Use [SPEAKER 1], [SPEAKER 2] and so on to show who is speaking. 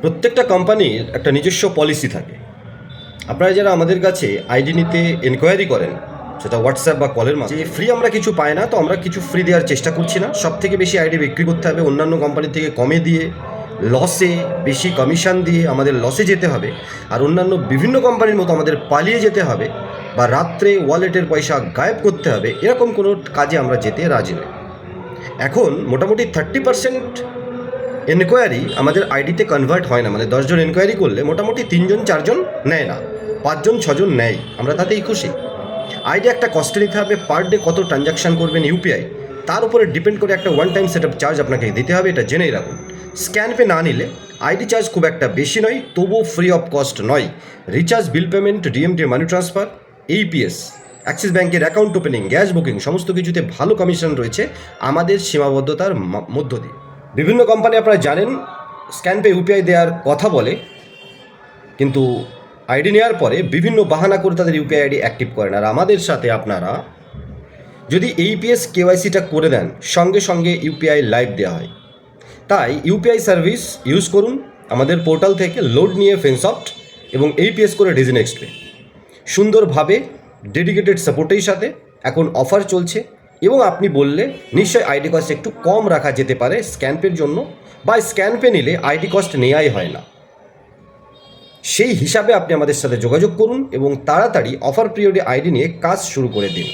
[SPEAKER 1] প্রত্যেকটা কোম্পানির একটা নিজস্ব পলিসি থাকে। আপনারা যারা আমাদের কাছে আইডি নিতে এনকোয়ারি করেন, সেটা হোয়াটসঅ্যাপ বা কলের মাধ্যমে, ফ্রি আমরা কিছু পাই না, তো আমরা কিছু ফ্রি দেওয়ার চেষ্টা করছি না। সব থেকে বেশি আইডি বিক্রি করতে হবে অন্যান্য কোম্পানি থেকে কমে দিয়ে, লসে, বেশি কমিশন দিয়ে আমাদের লসে যেতে হবে, আর অন্যান্য বিভিন্ন কোম্পানির মতো আমাদের পালিয়ে যেতে হবে বা রাত্রে ওয়ালেটের পয়সা গায়েব করতে হবে, এরকম কোনো কাজে আমরা যেতে রাজি নই। এখন মোটামুটি 30% এনকোয়ারি আমাদের আইডিতে কনভার্ট হয় না। মানে 10জন এনকোয়ারি করলে মোটামুটি 3জন 4জন নেয় না, 5জন 6জন নেয়, আমরা তাতেই খুশি। আইডি একটা কস্টে নিতে হবে, পার ডে কত ট্রানজ্যাকশান করবেন ইউপিআই, তার উপরে ডিপেন্ড করে একটা one time set up charge আপনাকে দিতে হবে, এটা জেনেই রাখুন। স্ক্যান পে না নিলে আইডি চার্জ খুব একটা বেশি নয়, তবুও ফ্রি অফ কস্ট নয়। Recharge, bill payment, DMT money transfer, AEPS, Axis ব্যাঙ্কের অ্যাকাউন্ট ওপেনিং, গ্যাস বুকিং, সমস্ত কিছুতে ভালো কমিশন রয়েছে আমাদের সীমাবদ্ধতার মধ্য দিয়ে। বিভিন্ন কোম্পানি আপনারা জানেন স্ক্যান পে ইউপিআই দেওয়ার কথা বলে, কিন্তু আইডি নেওয়ার পরে বিভিন্ন বাহানা করে তাদের ইউপিআই আইডি অ্যাক্টিভ করেন। আর আমাদের সাথে আপনারা যদি এইপিএস কেওয়াইসিটা করে দেন, সঙ্গে সঙ্গে ইউপিআই লাইভ দেওয়া হয়। তাই ইউপিআই সার্ভিস ইউজ করুন আমাদের পোর্টাল থেকে, লোড নিয়ে ফেনসফট এবং এইপিএস করে ডিজিনেক্সট পে সুন্দরভাবে ডেডিকেটেড সাপোর্টের সাথে এখন অফার চলছে, এবং আপনি বললে নিশ্চয়ই আইডি কস্ট একটু কম রাখা যেতে পারে স্ক্যান পের জন্য, বা স্ক্যান পে নিলে আইডি কস্ট নেওয়াই হয় না। সেই হিসাবে আপনি আমাদের সাথে যোগাযোগ করুন এবং তাড়াতাড়ি অফার পিরিয়ডে আইডি নিয়ে কাজ শুরু করে দিন।